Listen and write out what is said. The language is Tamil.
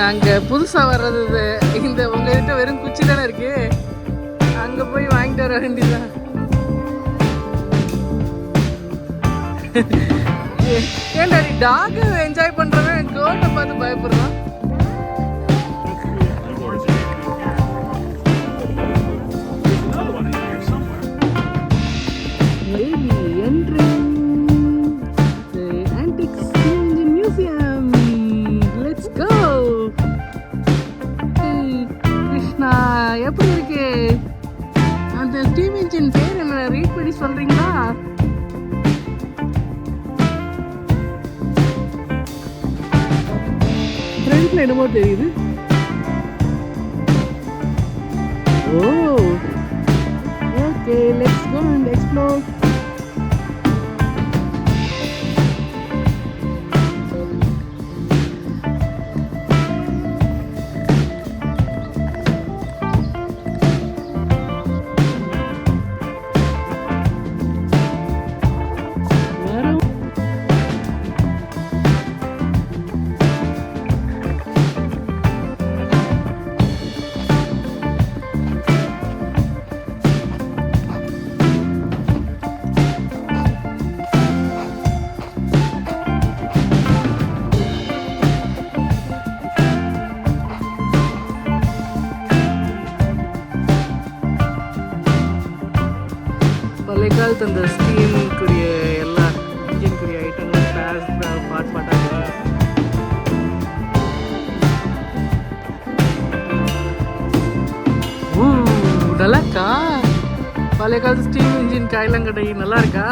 அங்கே புதுசாக வர்றது இந்த உங்ககிட்ட வெறும் குச்சி தானே இருக்கு, அங்கே போய் வாங்கிட்டு வர வேண்டியதான். ஏன்டா நீ டாக் என்ஜாய் பண்ணுறவன் கோட்டை பார்த்து பயப்படுறான். எப்படி இருக்கு அந்த ஸ்டீம் இன்ஜின் பேர் என்ன, ரீட் பண்ணி சொல்றீங்களா? ஃப்ரண்ட்ல என்னமோ தெரியுது. Oh okay, let's go and explore. பழைய காலத்து அந்த ஸ்டீமுக்குரிய எல்லா இன்ஜினுக்குரிய ஐட்டங்களும் ஸ்பேர்ஸ் பார்ட் பார்ட்டாக நல்லா இருக்கா? பழைய காலத்து ஸ்டீம் இன்ஜின் காயெல்லாம் கடை நல்லா இருக்கா?